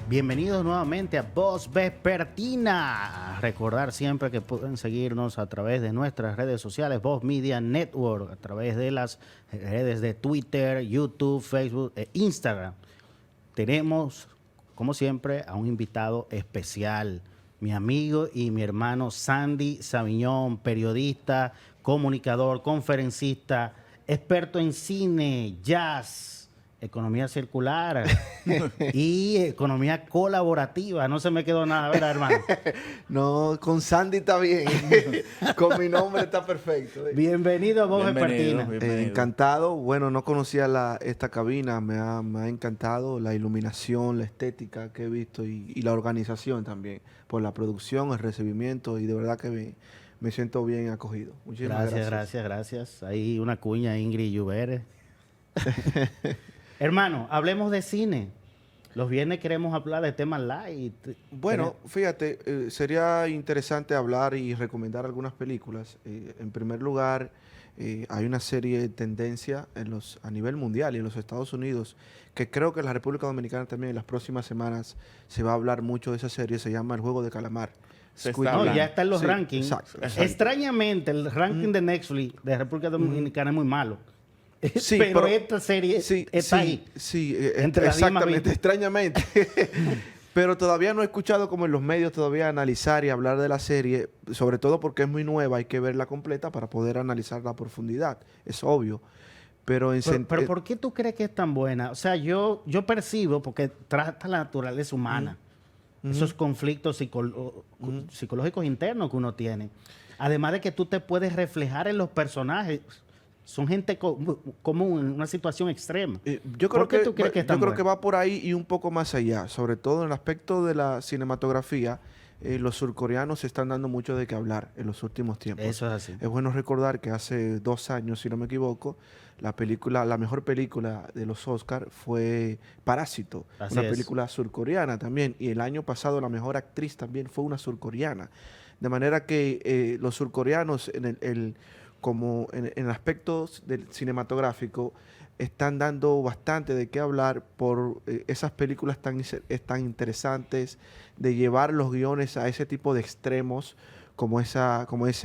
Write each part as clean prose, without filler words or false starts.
Bienvenidos nuevamente a Voz Vespertina. Recordar siempre que pueden seguirnos a través de nuestras redes sociales, Voz Media Network, a través de las redes de Twitter, YouTube, Facebook e Instagram. Tenemos, como siempre, a un invitado especial, mi amigo y mi hermano Sandy Saviñón, periodista, comunicador, conferencista, experto en cine, jazz, economía circular y economía colaborativa. No se me quedó nada, ¿verdad, hermano? No, con Sandy está bien. Con mi nombre está perfecto. Bienvenido a Voz Vespertina. Encantado. Bueno, no conocía esta cabina. Me ha encantado la iluminación, la estética que he visto y la organización también. Por la producción, el recibimiento y de verdad que me siento bien acogido. Muchísimas gracias. Gracias. Ahí una cuña, Ingrid Lluvere. Hermano, hablemos de cine. Los viernes queremos hablar de temas light. Bueno, fíjate, sería interesante hablar y recomendar algunas películas. En primer lugar, hay una serie de tendencia a nivel mundial y en los Estados Unidos, que creo que en la República Dominicana también en las próximas semanas se va a hablar mucho de esa serie. Se llama El Juego de Calamar. No, ya está en los rankings. Exacto. Extrañamente, el ranking de Netflix de República Dominicana es muy malo. Sí, pero esta serie está ahí. Sí, exactamente, extrañamente. Pero todavía no he escuchado como en los medios todavía analizar y hablar de la serie, sobre todo porque es muy nueva, hay que verla completa para poder analizarla a profundidad, es obvio. Pero ¿por qué tú crees que es tan buena? O sea, yo percibo, porque trata la naturaleza humana, esos conflictos psicológicos internos que uno tiene. Además de que tú te puedes reflejar en los personajes. Son gente común en una situación extrema. Yo creo ¿Por qué tú crees que es tan yo creo buena? que va por ahí y un poco más allá. Sobre todo en el aspecto de la cinematografía, los surcoreanos se están dando mucho de qué hablar en los últimos tiempos. Eso es así. Es bueno recordar que hace 2 años, si no me equivoco, la mejor película de los Oscars fue Parásito, una película surcoreana también. Y el año pasado la mejor actriz también fue una surcoreana. De manera que los surcoreanos como en aspectos del cinematográfico, están dando bastante de qué hablar por esas películas tan interesantes, de llevar los guiones a ese tipo de extremos, como es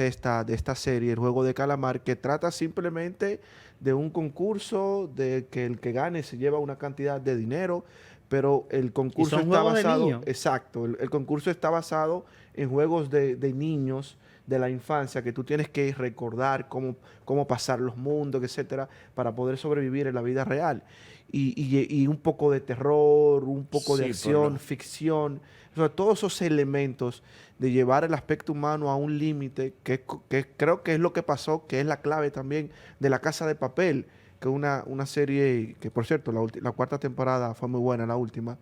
esta serie, El Juego de Calamar, que trata simplemente de un concurso, de que el que gane se lleva una cantidad de dinero, pero el concurso está basado... Exacto, el concurso está basado en juegos de niños, de la infancia, que tú tienes que recordar cómo pasar los mundos, etcétera, para poder sobrevivir en la vida real. Y un poco de terror, un poco de acción, ficción, o sea, todos esos elementos de llevar el aspecto humano a un límite, que creo que es lo que pasó, que es la clave también de La Casa de Papel, que es una serie que, por cierto, la cuarta temporada fue muy buena, la última,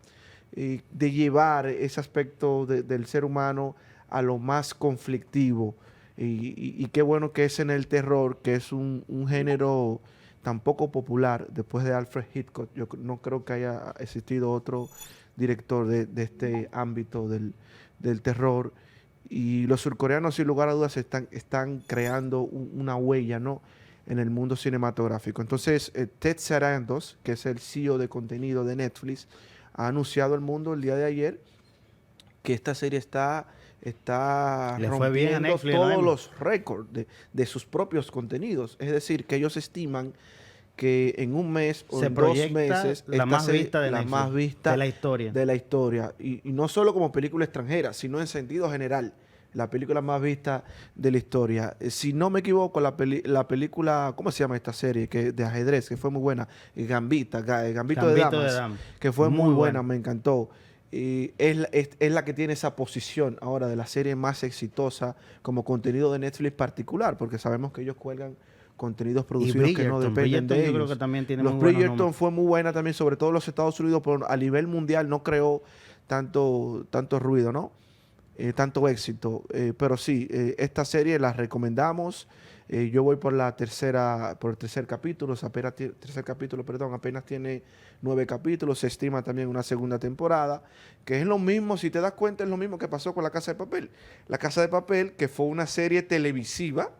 de llevar ese aspecto del ser humano a lo más conflictivo. Y qué bueno que es en el terror, que es un género tan poco popular después de Alfred Hitchcock. Yo no creo que haya existido otro director de este ámbito del terror. Y los surcoreanos, sin lugar a dudas, están creando una huella, ¿no?, en el mundo cinematográfico. Entonces, Ted Sarandos, que es el CEO de contenido de Netflix, ha anunciado al mundo el día de ayer que esta serie está rompiendo todos los récords de sus propios contenidos. Es decir, que ellos estiman que en un mes o en 2 meses la más vista de la historia. Y no solo como película extranjera, sino en sentido general. La película más vista de la historia. Si no me equivoco, la película, ¿cómo se llama esta serie? De ajedrez, que fue muy buena. Gambito de Damas, que fue muy buena, me encantó. Es la que tiene esa posición ahora de la serie más exitosa como contenido de Netflix particular, porque sabemos que ellos cuelgan contenidos producidos que no dependen de ellos. Yo creo que también tiene Los Bridgerton fue muy buena también, sobre todo en los Estados Unidos, pero a nivel mundial no creó tanto ruido, ¿no? Tanto éxito. Pero sí, esta serie la recomendamos. Yo voy por el tercer capítulo, apenas tiene 9 capítulos, se estima también una segunda temporada, que es lo mismo, si te das cuenta, es lo mismo que pasó con La Casa de Papel. La Casa de Papel, que fue una serie televisiva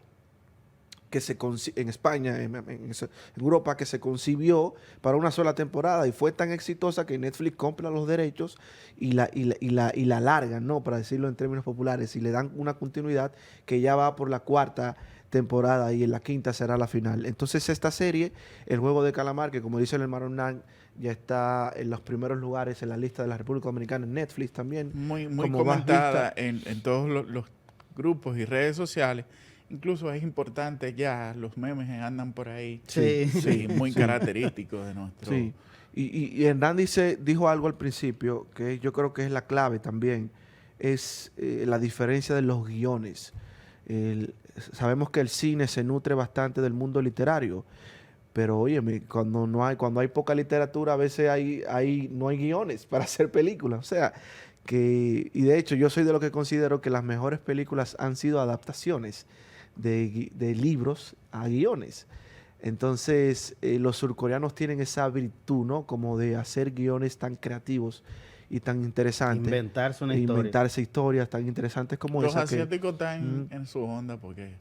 en España, en Europa, que se concibió para una sola temporada y fue tan exitosa que Netflix compra los derechos y la alargan, ¿no? Para decirlo en términos populares, y le dan una continuidad que ya va por la cuarta temporada y en la quinta será la final. Entonces esta serie, El Juego de Calamar, que como dice el hermano Hernán, ya está en los primeros lugares en la lista de la República Dominicana, en Netflix también. Muy como comentada en todos los grupos y redes sociales. Incluso es importante ya, los memes andan por ahí. Sí. Sí, muy característicos de nuestro... Sí. Y Hernán dijo algo al principio que yo creo que es la clave también, es la diferencia de los guiones. Sabemos que el cine se nutre bastante del mundo literario, pero oye, cuando hay poca literatura, a veces no hay guiones para hacer películas. O sea, y de hecho yo soy de lo que considero que las mejores películas han sido adaptaciones de libros a guiones. Entonces, los surcoreanos tienen esa virtud, ¿no? Como de hacer guiones tan creativos y tan interesantes. Inventarse una historia. Inventarse historias tan interesantes como Los esa. asiáticos están en su onda, porque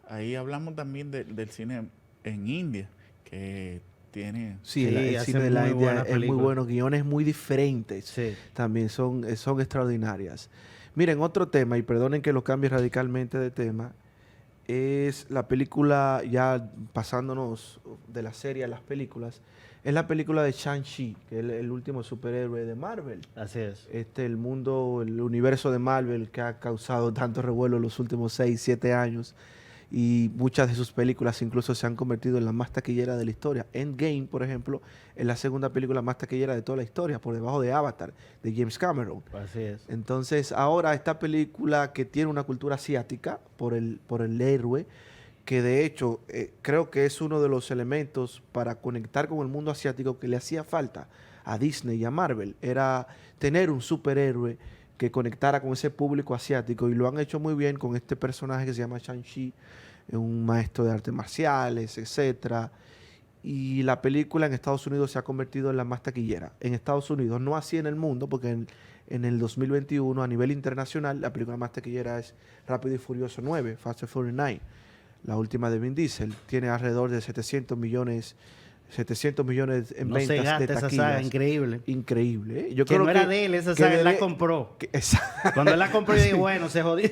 ahí hablamos también del cine en India, que tiene... Sí, el cine de la India es muy bueno, guiones muy diferentes. Sí. También son extraordinarias. Miren, otro tema, y perdonen que lo cambie radicalmente de tema, es la película, ya pasándonos de la serie a las películas, es la película de Shang-Chi, que es el último superhéroe de Marvel. Así es. El universo de Marvel que ha causado tanto revuelo en los últimos 6, 7 años, y muchas de sus películas incluso se han convertido en la más taquillera de la historia. Endgame, por ejemplo, es la segunda película más taquillera de toda la historia, por debajo de Avatar, de James Cameron. Así es. Entonces, ahora esta película que tiene una cultura asiática por el héroe, que de hecho creo que es uno de los elementos para conectar con el mundo asiático que le hacía falta a Disney y a Marvel, era tener un superhéroe que conectara con ese público asiático, y lo han hecho muy bien con este personaje que se llama Shang-Chi, un maestro de artes marciales, etcétera. Y la película en Estados Unidos se ha convertido en la más taquillera. En Estados Unidos, no así en el mundo, porque en el 2021 a nivel internacional la película más taquillera es Rápido y Furioso 9, Fast and Furious 9, la última de Vin Diesel. Tiene alrededor de 700 millones en ventas de taquillas. Esa saga, increíble. Increíble. Yo que creo no era de él, esa saga él la compró. Cuando él la compró, yo dije, bueno, se jodió.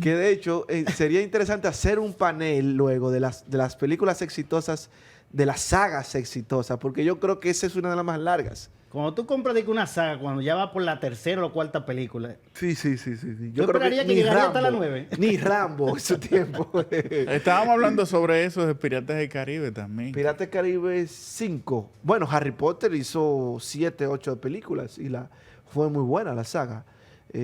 Que de hecho sería interesante hacer un panel luego de las películas exitosas, de las sagas exitosas, porque yo creo que esa es una de las más largas. Cuando tú compras una saga, cuando ya va por la tercera o cuarta película. Sí. Yo esperaría que llegaría hasta la 9. Ni Rambo en su tiempo. Estábamos hablando sobre eso de Piratas del Caribe también. Piratas del Caribe 5. Bueno, Harry Potter hizo 7, 8 películas y fue muy buena la saga.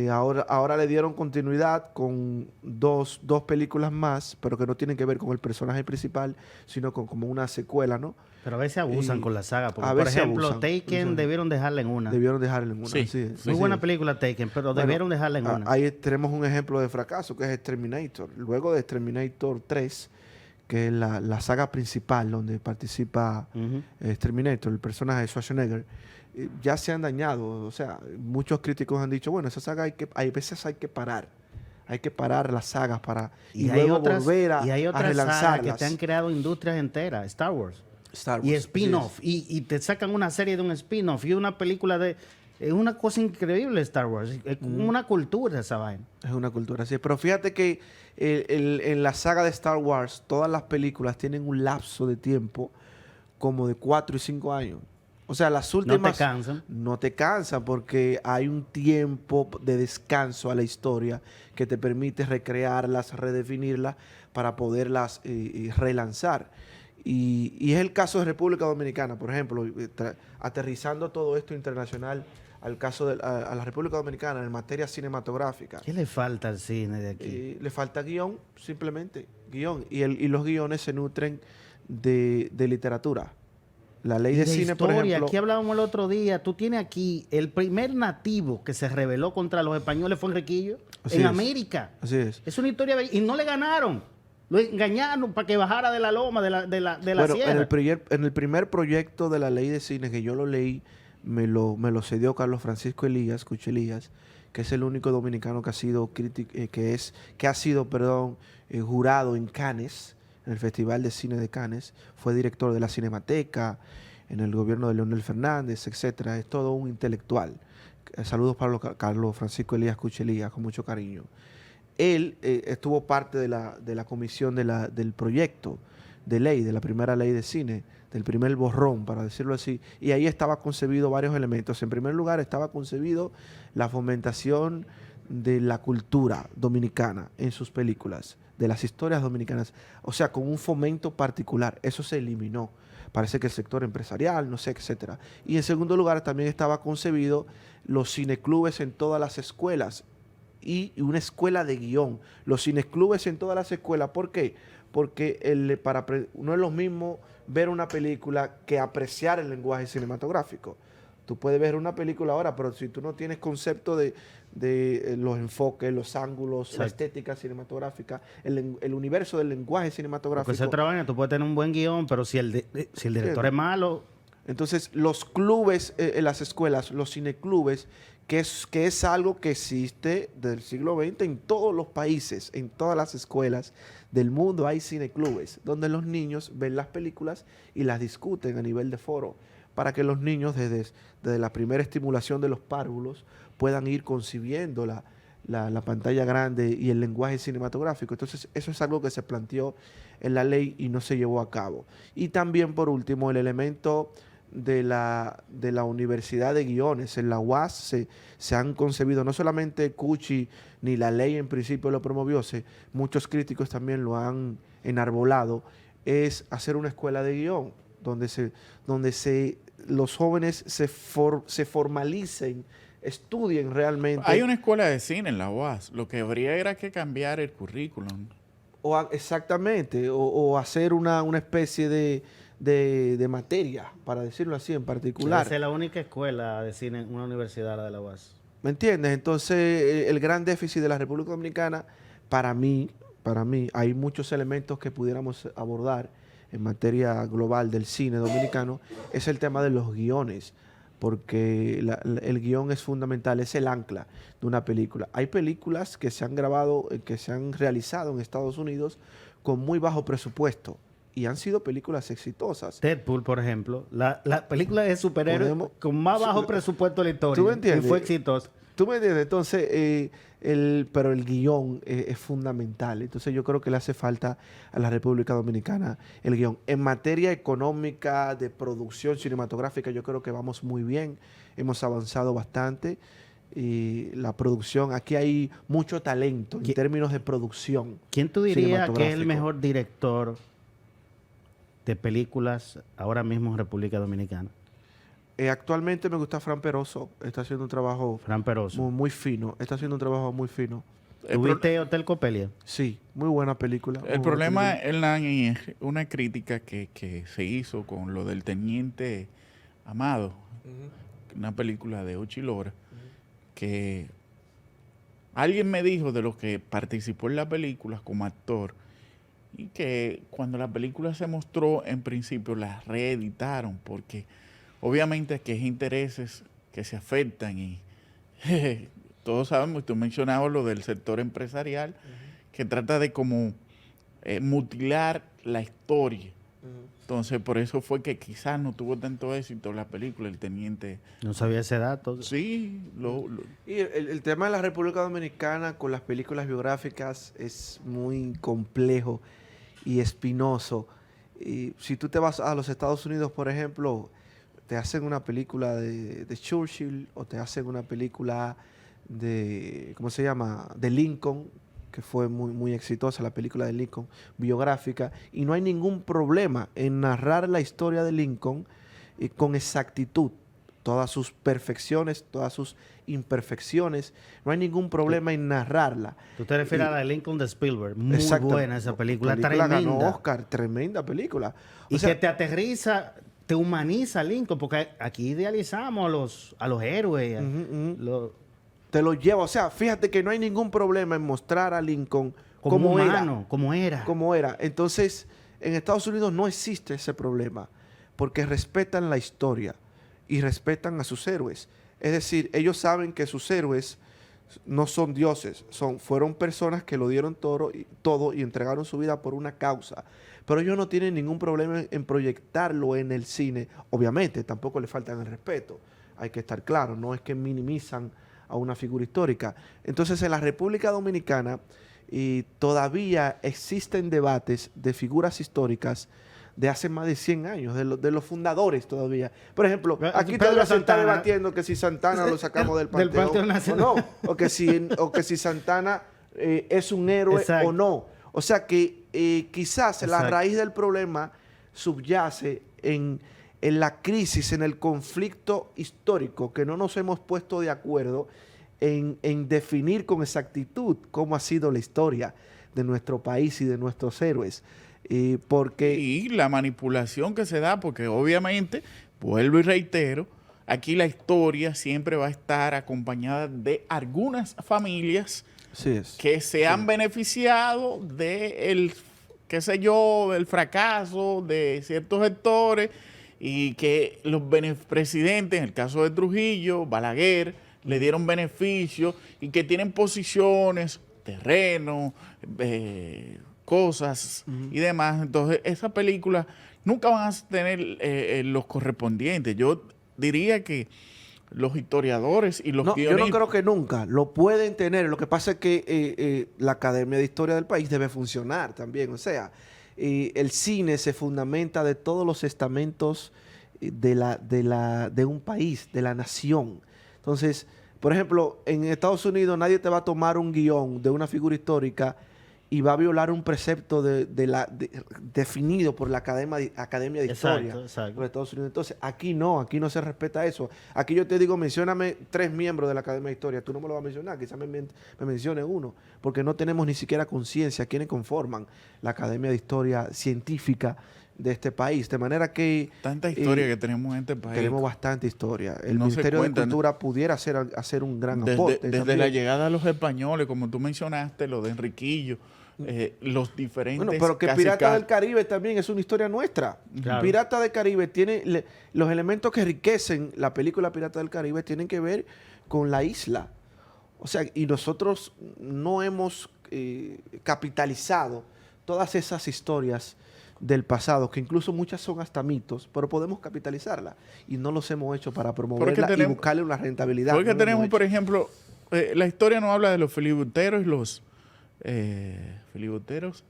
Ahora le dieron continuidad con dos películas más, pero que no tienen que ver con el personaje principal, sino con como una secuela, ¿no? Pero a veces abusan con la saga. Porque, a por veces ejemplo, abusan. Debieron dejarla en una. Debieron dejarla en una, Sí. Muy buena película Taken, pero debieron dejarla en una. Ahí tenemos un ejemplo de fracaso, que es Terminator. Luego de Terminator 3, que es la saga principal donde participa Terminator, el personaje de Schwarzenegger, ya se han dañado. O sea, muchos críticos han dicho, bueno, esa saga hay veces hay que parar. Hay que parar las sagas y luego volver a relanzarlas. Sagas que te han creado industrias enteras, Star Wars. Y spin-off. Y te sacan una serie de un spin-off y una película de... Es una cosa increíble Star Wars. Es como una cultura esa vaina. Es una cultura, sí. Pero fíjate que en la saga de Star Wars, todas las películas tienen un lapso de tiempo como de 4 y 5 años. O sea, las últimas... No te cansan. No te cansan porque hay un tiempo de descanso a la historia que te permite recrearlas, redefinirlas para poderlas relanzar. Y es el caso de República Dominicana, por ejemplo, aterrizando todo esto internacional al caso a la República Dominicana en materia cinematográfica. ¿Qué le falta al cine de aquí? Le falta guión, simplemente, guión. Y los guiones se nutren de literatura. La ley de cine, historia. por ejemplo... Aquí hablábamos el otro día, tú tienes aquí el primer nativo que se rebeló contra los españoles fue Enriquillo, en América. Así es. Es una historia y no le ganaron. Lo engañaron para que bajara de la loma, de la sierra. En el primer proyecto de la ley de cine que yo lo leí, me lo cedió Carlos Francisco Elías, Cucho Elías, que es el único dominicano que ha sido jurado en Cannes, en el Festival de Cine de Cannes, fue director de la Cinemateca, en el gobierno de Leonel Fernández, etcétera. Es todo un intelectual. Saludos para Carlos Francisco Elías Cuchelía, con mucho cariño. Él estuvo parte de la comisión del proyecto de ley, de la primera ley de cine, del primer borrón, para decirlo así, y ahí estaba concebido varios elementos. En primer lugar, estaba concebido la fomentación de la cultura dominicana en sus películas, de las historias dominicanas, o sea, con un fomento particular. Eso se eliminó. Parece que el sector empresarial, no sé, etcétera. Y en segundo lugar, también estaba concebido los cineclubes en todas las escuelas y una escuela de guión. Los cineclubes en todas las escuelas, ¿por qué? Porque no es lo mismo ver una película que apreciar el lenguaje cinematográfico. Tú puedes ver una película ahora, pero si tú no tienes concepto de los enfoques, los ángulos, exacto, la estética cinematográfica, el universo del lenguaje cinematográfico. Porque se trabaja, tú puedes tener un buen guión, pero si el director es malo. Entonces, los clubes en las escuelas, los cineclubes, que es algo que existe del siglo XX en todos los países, en todas las escuelas del mundo hay cineclubes, donde los niños ven las películas y las discuten a nivel de foro, para que los niños desde la primera estimulación de los párvulos puedan ir concibiendo la pantalla grande y el lenguaje cinematográfico. Entonces, eso es algo que se planteó en la ley y no se llevó a cabo. Y también, por último, el elemento de la Universidad de Guiones. En la UAS se han concebido, no solamente Cuchi ni la ley en principio lo promovió, muchos críticos también lo han enarbolado, es hacer una escuela de guión, donde los jóvenes se formalicen, estudien realmente. Hay una escuela de cine en la UAS, lo que habría era que cambiar el currículum. Exactamente, o hacer una especie de materia, para decirlo así en particular. Esa es la única escuela de cine en una universidad, la de la UAS. ¿Me entiendes? Entonces, el gran déficit de la República Dominicana, para mí, hay muchos elementos que pudiéramos abordar en materia global del cine dominicano, es el tema de los guiones, porque el guión es fundamental, es el ancla de una película. Hay películas que se han grabado, que se han realizado en Estados Unidos con muy bajo presupuesto, y han sido películas exitosas. Deadpool, por ejemplo, la película de superhéroes con más bajo presupuesto de la historia. ¿Tú me entiendes? Y fue exitosa. ¿Tú me entiendes? Entonces, pero el guión es fundamental. Entonces, yo creo que le hace falta a la República Dominicana el guión. En materia económica, de producción cinematográfica, yo creo que vamos muy bien. Hemos avanzado bastante. Y la producción, aquí hay mucho talento en términos de producción. ¿Quién tú dirías que es el mejor director de películas ahora mismo en República Dominicana? Actualmente me gusta Fran Peroso. Está haciendo un trabajo muy fino. Está haciendo un trabajo muy fino. ¿Tuviste Hotel Copelia? Sí, muy buena película. El problema es una crítica que se hizo con lo del Teniente Amado, una película de Ochi Lora, que alguien me dijo de los que participó en la película como actor, y que cuando la película se mostró, en principio la reeditaron, porque obviamente que es intereses que se afectan y todos sabemos, tú mencionabas lo del sector empresarial, que trata de como mutilar la historia. Entonces, por eso fue que quizás no tuvo tanto éxito la película, El Teniente. No sabía ese dato. Sí. Y el tema de la República Dominicana con las películas biográficas es muy complejo y espinoso. Y si tú te vas a los Estados Unidos, por ejemplo, te hacen una película de Churchill o te hacen una película de, ¿cómo se llama?, de Lincoln, que fue muy exitosa la película de Lincoln, biográfica, y no hay ningún problema en narrar la historia de Lincoln con exactitud, todas sus perfecciones, todas sus imperfecciones, no hay ningún problema en narrarla. Tú te refieres a la de Lincoln de Spielberg, muy buena esa película, tremenda. Ganó Oscar, tremenda película. Y que te aterriza, te humaniza Lincoln, porque aquí idealizamos a los héroes. Te lo lleva, o sea, fíjate que no hay ningún problema en mostrar a Lincoln como humano, como era. Entonces, en Estados Unidos no existe ese problema, porque respetan la historia y respetan a sus héroes. Es decir, ellos saben que sus héroes no son dioses, fueron personas que lo dieron todo y entregaron su vida por una causa. Pero ellos no tienen ningún problema en proyectarlo en el cine. Obviamente, tampoco le faltan el respeto. Hay que estar claro, no es que minimizan a una figura histórica. Entonces, en la República Dominicana todavía existen debates de figuras históricas de hace más de 100 años, de los fundadores todavía. Por ejemplo, aquí todavía se está debatiendo que si Santana lo sacamos del Panteón o no, o que si Santana es un héroe o no. O sea que quizás la raíz del problema subyace en la crisis, en el conflicto histórico, que no nos hemos puesto de acuerdo en definir con exactitud cómo ha sido la historia de nuestro país y de nuestros héroes. Y la manipulación que se da, porque obviamente, vuelvo y reitero, aquí la historia siempre va a estar acompañada de algunas familias que se han beneficiado del, qué sé yo, del fracaso de ciertos sectores y que los presidentes, en el caso de Trujillo, Balaguer, le dieron beneficios y que tienen posiciones, terrenos, cosas y demás. Entonces, esas películas nunca van a tener los correspondientes. Yo diría que los historiadores y los guionistas... Yo no creo que nunca. Lo pueden tener. Lo que pasa es que la Academia de Historia del país debe funcionar también. O sea, el cine se fundamenta de todos los estamentos de un país, de la nación. Entonces, por ejemplo, en Estados Unidos nadie te va a tomar un guión de una figura histórica y va a violar un precepto definido por la Academia de Historia de Estados Unidos. Entonces, aquí no se respeta eso. Aquí yo te digo, mencióname 3 miembros de la Academia de Historia. Tú no me lo vas a mencionar, quizás me mencione uno, porque no tenemos ni siquiera conciencia quiénes conforman la Academia de Historia científica de este país. De manera que... Tanta historia que tenemos en este país. Tenemos bastante historia. El Ministerio de Cultura pudiera hacer un gran aporte. Desde la llegada de los españoles, como tú mencionaste, lo de Enriquillo, los diferentes... Bueno, pero que Pirata del Caribe también es una historia nuestra. Claro. Pirata del Caribe tiene... los elementos que enriquecen la película Pirata del Caribe tienen que ver con la isla. O sea, y nosotros no hemos capitalizado todas esas historias del pasado, que incluso muchas son hasta mitos, pero podemos capitalizarla y no los hemos hecho para promoverla y buscarle una rentabilidad. Porque tenemos, por ejemplo, la historia nos habla de los filibusteros y los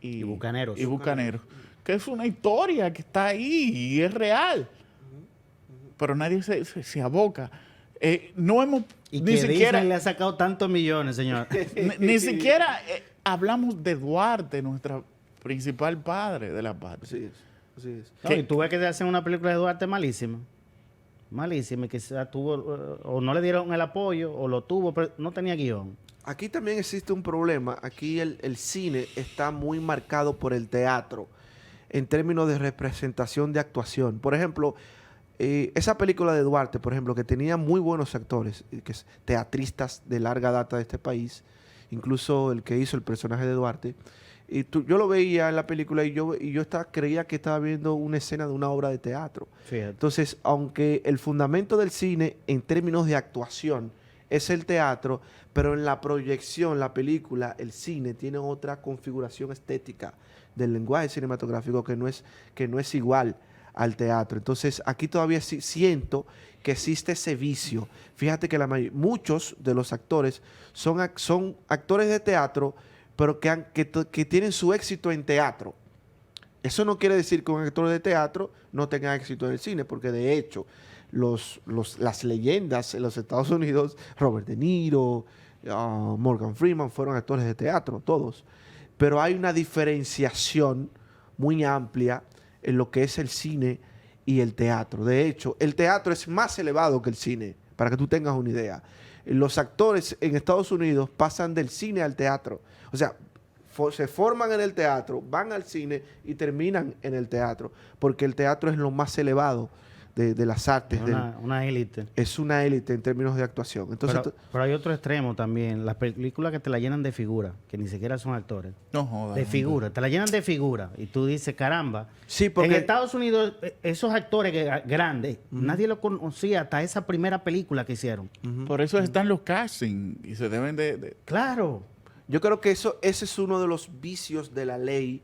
y bucaneros, que es una historia que está ahí y es real, pero nadie se aboca. No hemos y ni siquiera Disney le ha sacado tantos millones, señor. ni siquiera hablamos de Duarte, nuestra principal padre de la patria. Así es. No, y tú ves que se hacen una película de Duarte malísima, que se tuvo, o no le dieron el apoyo, o lo tuvo, pero no tenía guión. Aquí también existe un problema. Aquí el cine está muy marcado por el teatro en términos de representación de actuación. Por ejemplo, esa película de Duarte, por ejemplo, que tenía muy buenos actores, teatristas de larga data de este país, incluso el que hizo el personaje de Duarte, yo lo veía en la película y yo creía que estaba viendo una escena de una obra de teatro. Fíjate. Entonces, aunque el fundamento del cine en términos de actuación es el teatro, pero en la proyección, la película, el cine tiene otra configuración estética del lenguaje cinematográfico que no es igual al teatro. Entonces, aquí todavía siento que existe ese vicio. Fíjate que muchos de los actores son actores de teatro, pero que tienen su éxito en teatro. Eso no quiere decir que un actor de teatro no tenga éxito en el cine, porque de hecho las leyendas en los Estados Unidos, Robert De Niro, Morgan Freeman, fueron actores de teatro, todos. Pero hay una diferenciación muy amplia en lo que es el cine y el teatro. De hecho, el teatro es más elevado que el cine, para que tú tengas una idea. Los actores en Estados Unidos pasan del cine al teatro. O sea, se forman en el teatro, van al cine y terminan en el teatro, porque el teatro es lo más elevado de las artes. Una élite. Es una élite en términos de actuación. Entonces, pero hay otro extremo también. Las películas que te la llenan de figuras, que ni siquiera son actores. No jodas. De figuras. Te la llenan de figuras. Y tú dices, caramba. sí, porque En Estados Unidos, esos actores grandes, nadie los conocía hasta esa primera película que hicieron. Por eso están los castings y se deben de... Claro. yo creo que ese es uno de los vicios de la ley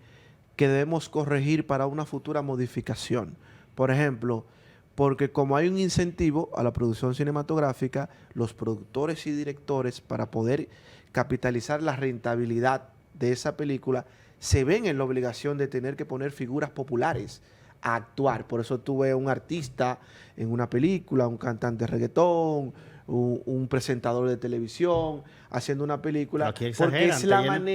que debemos corregir para una futura modificación. Por ejemplo, porque como hay un incentivo a la producción cinematográfica, los productores y directores, para poder capitalizar la rentabilidad de esa película, se ven en la obligación de tener que poner figuras populares a actuar. Por eso tú ves un artista en una película, un cantante de reggaetón, un presentador de televisión haciendo una película, Aquí porque exageran,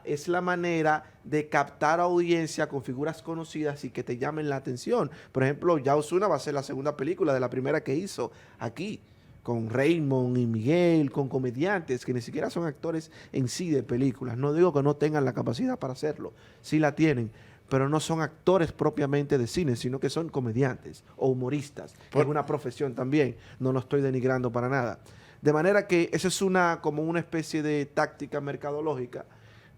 es la manera de captar audiencia con figuras conocidas y que te llamen la atención. Por ejemplo, ya Ozuna va a ser la segunda película de la primera que hizo aquí, con Raymond y Miguel, con comediantes que ni siquiera son actores en sí de películas. No digo que no tengan la capacidad para hacerlo, sí la tienen, pero no son actores propiamente de cine, sino que son comediantes o humoristas. Es una profesión también, no lo estoy denigrando para nada. De manera que eso es como una especie de táctica mercadológica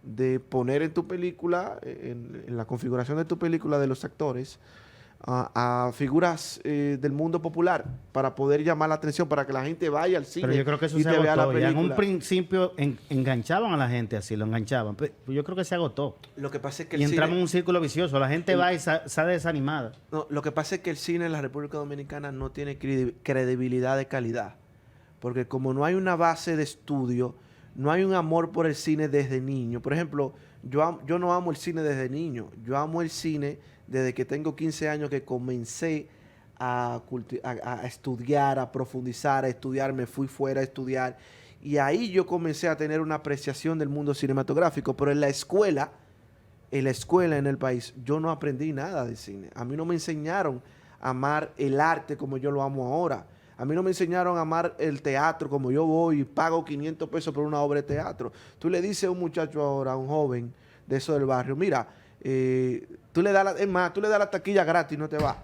de poner en tu película, en la configuración de tu película de los actores, a figuras del mundo popular para poder llamar la atención, para que la gente vaya al cine. Pero yo creo que eso y se te vea la agotó. Ya en un película. principio enganchaban a la gente así, lo enganchaban. Pero yo creo que se agotó. Lo que pasa es que Y el entramos cine, en un círculo vicioso. La gente va y sale desanimada. no, lo que pasa es que el cine en la República Dominicana no tiene credibilidad de calidad. Porque como no hay una base de estudio, no hay un amor por el cine desde niño. Por ejemplo, yo no amo el cine desde niño. Yo amo el cine desde que tengo 15 años, que comencé a estudiar, a profundizar, a estudiar. Me fui fuera a estudiar. Y ahí yo comencé a tener una apreciación del mundo cinematográfico. Pero en la escuela, en el país, yo no aprendí nada de cine. A mí no me enseñaron a amar el arte como yo lo amo ahora. A mí no me enseñaron a amar el teatro como yo voy y pago 500 pesos por una obra de teatro. Tú le dices a un muchacho ahora, a un joven de eso del barrio, mira, tú le das la taquilla gratis y no te vas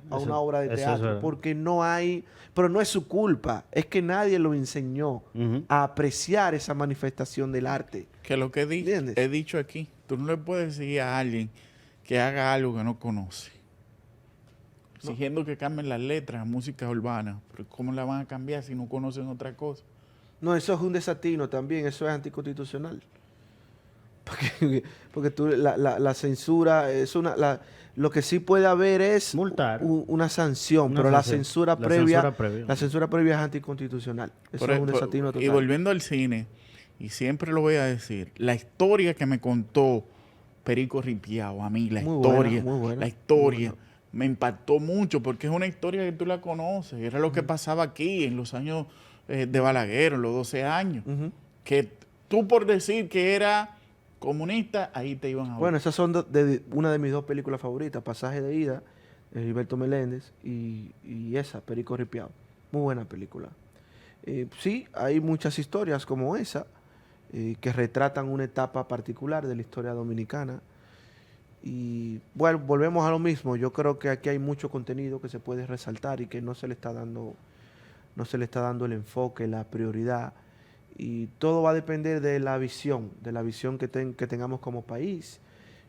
a una obra de teatro. Porque no hay, pero no es su culpa, es que nadie lo enseñó a apreciar esa manifestación del arte. Que lo que he dicho aquí, tú no le puedes decir a alguien que haga algo que no conoce. Exigiendo que cambien las letras a música urbana. Pero ¿cómo la van a cambiar si no conocen otra cosa? No, eso es un desatino también, eso es anticonstitucional. Porque la censura es lo que sí puede haber es multar, una sanción, pero la censura previa es anticonstitucional. Eso es un desatino total. Y volviendo al cine, y siempre lo voy a decir, la historia que me contó Perico Ripiao, a mí, la historia me impactó mucho porque es una historia que tú la conoces. Era lo que pasaba aquí en los años de Balaguer, en los 12 años. Que tú por decir que era comunista, ahí te iban a ver. Bueno, esas son una de mis dos películas favoritas, Pasaje de Ida, de Gilberto Meléndez, y esa, Perico Ripiao. Muy buena película. Sí, hay muchas historias como esa que retratan una etapa particular de la historia dominicana. Y bueno, volvemos a lo mismo. Yo creo que aquí hay mucho contenido que se puede resaltar y que no se le está dando el enfoque, la prioridad. Y todo va a depender de la visión que tengamos como país,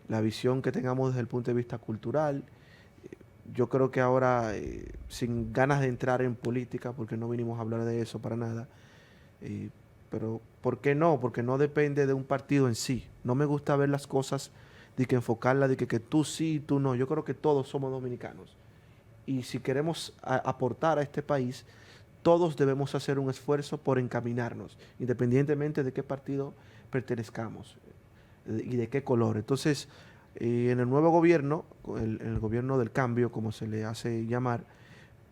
la visión que tengamos desde el punto de vista cultural. Yo creo que ahora, sin ganas de entrar en política, porque no vinimos a hablar de eso para nada, pero ¿por qué no? Porque no depende de un partido en sí. No me gusta ver las cosas de que enfocarla, de que tú sí y tú no. Yo creo que todos somos dominicanos. Y si queremos aportar a este país, todos debemos hacer un esfuerzo por encaminarnos, independientemente de qué partido pertenezcamos y de qué color. Entonces, en el nuevo gobierno, el gobierno del cambio, como se le hace llamar,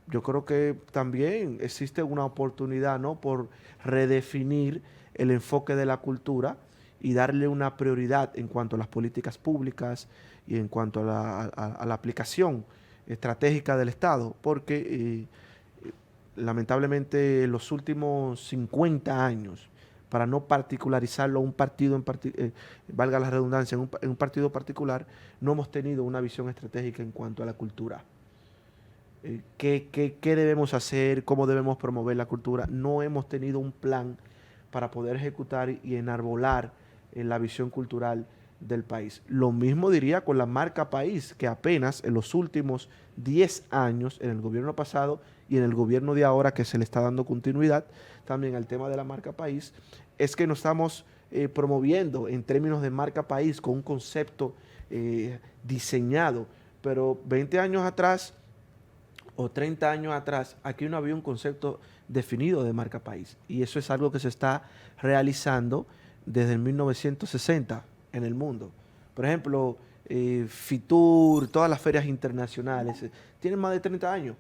yo creo que también existe una oportunidad, ¿no?, por redefinir el enfoque de la cultura y darle una prioridad en cuanto a las políticas públicas y en cuanto a la aplicación estratégica del Estado, porque lamentablemente en los últimos 50 años, para no particularizarlo a un partido, valga la redundancia, en un partido particular, no hemos tenido una visión estratégica en cuanto a la cultura. qué debemos hacer, cómo debemos promover la cultura. No hemos tenido un plan para poder ejecutar y enarbolar la visión cultural del país. Lo mismo diría con la marca país, que apenas en los últimos 10 años, en el gobierno pasado y en el gobierno de ahora, que se le está dando continuidad también al tema de la marca país, es que nos estamos promoviendo en términos de marca país con un concepto diseñado. Pero 20 años atrás o 30 años atrás, aquí no había un concepto definido de marca país. Y eso es algo que se está realizando desde el 1960 en el mundo. Por ejemplo, Fitur, todas las ferias internacionales, tienen más de 30 años.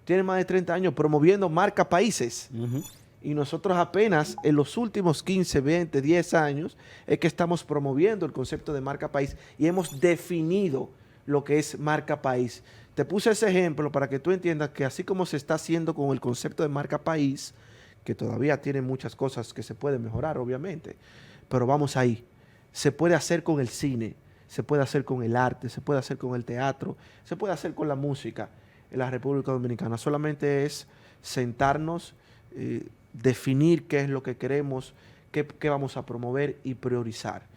Tienen más de 30 años promoviendo marca países. Y nosotros apenas en los últimos 15, 20, 10 años es que estamos promoviendo el concepto de marca país y hemos definido lo que es marca país. Te puse ese ejemplo para que tú entiendas que así como se está haciendo con el concepto de marca país, que todavía tiene muchas cosas que se pueden mejorar, obviamente, pero vamos ahí. Se puede hacer con el cine, se puede hacer con el arte, se puede hacer con el teatro, se puede hacer con la música en la República Dominicana. Solamente es sentarnos, definir qué es lo que queremos, qué vamos a promover y priorizar.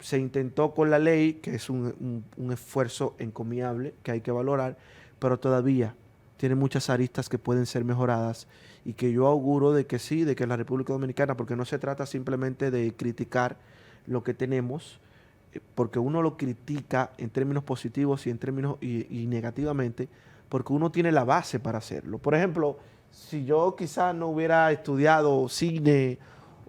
Se intentó con la ley, que es un esfuerzo encomiable que hay que valorar, pero todavía tiene muchas aristas que pueden ser mejoradas y que yo auguro de que sí, de que la República Dominicana, porque no se trata simplemente de criticar lo que tenemos, porque uno lo critica en términos positivos y en términos y negativamente, porque uno tiene la base para hacerlo. Por ejemplo, si yo quizás no hubiera estudiado cine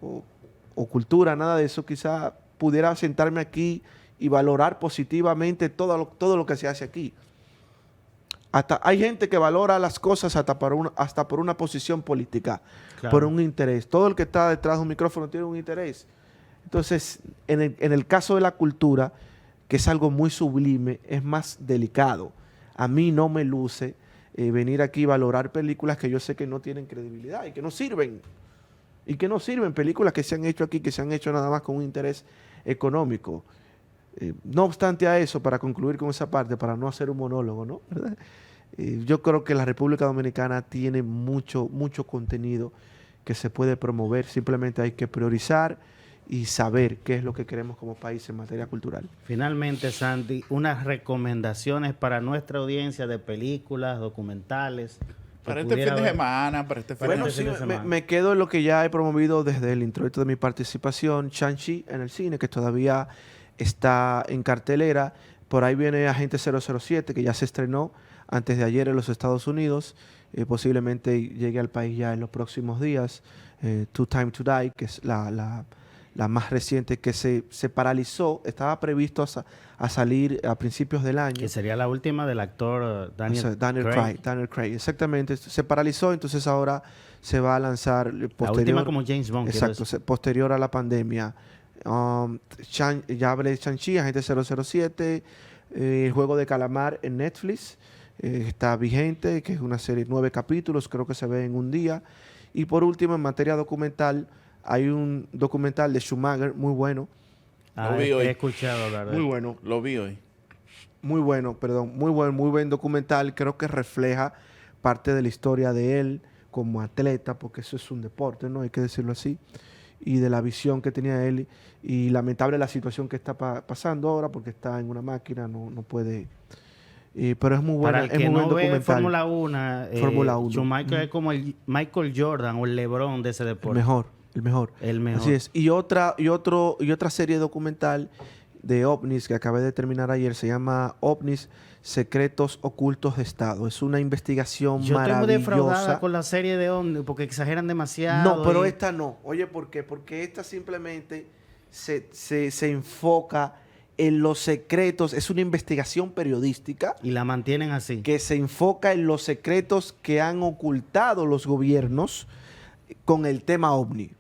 o cultura, nada de eso, quizás pudiera sentarme aquí y valorar positivamente todo lo que se hace aquí. Hasta hay gente que valora las cosas hasta por una posición política, claro, por un interés. Todo el que está detrás de un micrófono tiene un interés. Entonces, en el caso de la cultura, que es algo muy sublime, es más delicado. A mí no me luce venir aquí y valorar películas que yo sé que no tienen credibilidad y que no sirven. Y que no sirven, películas que se han hecho aquí, que se han hecho nada más con un interés económico. No obstante a eso, para concluir con esa parte, para no hacer un monólogo, ¿no? ¿Verdad? Yo creo que la República Dominicana tiene mucho contenido que se puede promover. Simplemente hay que priorizar y saber qué es lo que queremos como país en materia cultural. Finalmente, Santi, unas recomendaciones para nuestra audiencia de películas, documentales. Para este fin de semana, Bueno, sí, me quedo en lo que ya he promovido desde el introito de mi participación, Shang-Chi en el cine, que todavía está en cartelera. Por ahí viene Agente 007, que ya se estrenó antes de ayer en los Estados Unidos. Posiblemente llegue al país ya en los próximos días. Two Time to Die, que es la más reciente, que se paralizó. Estaba previsto a salir a principios del año. Que sería la última del actor Daniel Craig. Exactamente. Se paralizó, entonces ahora se va a lanzar la última como James Bond. Exacto, posterior a la pandemia. Ya hablé de Shang-Chi, Agente 007, el Juego de Calamar en Netflix. Está vigente, que es una serie de 9 capítulos, creo que se ve en un día. Y por último, en materia documental, hay un documental de Schumacher muy bueno. Lo vi hoy. He escuchado hablar de él. Muy bueno. Lo vi hoy. Muy bueno, perdón. Muy buen documental. Creo que refleja parte de la historia de él como atleta, porque eso es un deporte, ¿no? Hay que decirlo así. Y de la visión que tenía él. Y lamentable la situación que está pasando ahora, porque está en una máquina, no puede... pero es muy bueno. Para el que no ve Fórmula 1, Schumacher Mm. es como el Michael Jordan o el LeBron de ese deporte. El mejor. Así es. Y otra serie documental de ovnis que acabé de terminar ayer se llama OVNIs, Secretos Ocultos de Estado. Es una investigación maravillosa. Yo estoy muy defraudada con la serie de ovnis porque exageran demasiado. No, pero esta no. Oye, ¿por qué? Porque esta simplemente se enfoca en los secretos. Es una investigación periodística. Y la mantienen así. Que se enfoca en los secretos que han ocultado los gobiernos con el tema ovni.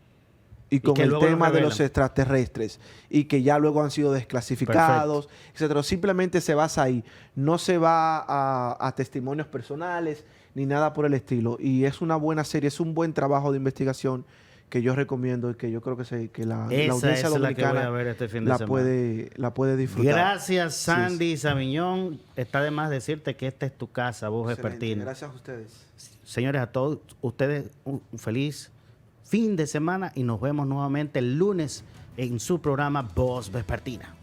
Y con el tema de los extraterrestres. Y que ya luego han sido desclasificados, etcétera. Simplemente se basa ahí. No se va a testimonios personales ni nada por el estilo. Y es una buena serie, es un buen trabajo de investigación que yo recomiendo y que yo creo que la Esa audiencia es la que voy dominicana a ver este fin de semana. la puede disfrutar. Gracias, Sandy Sabiñón. Está de más decirte que esta es tu casa, Voz Excelente. Vespertina. Gracias a ustedes. Señores, a todos ustedes un feliz fin de semana y nos vemos nuevamente el lunes en su programa Voz Vespertina.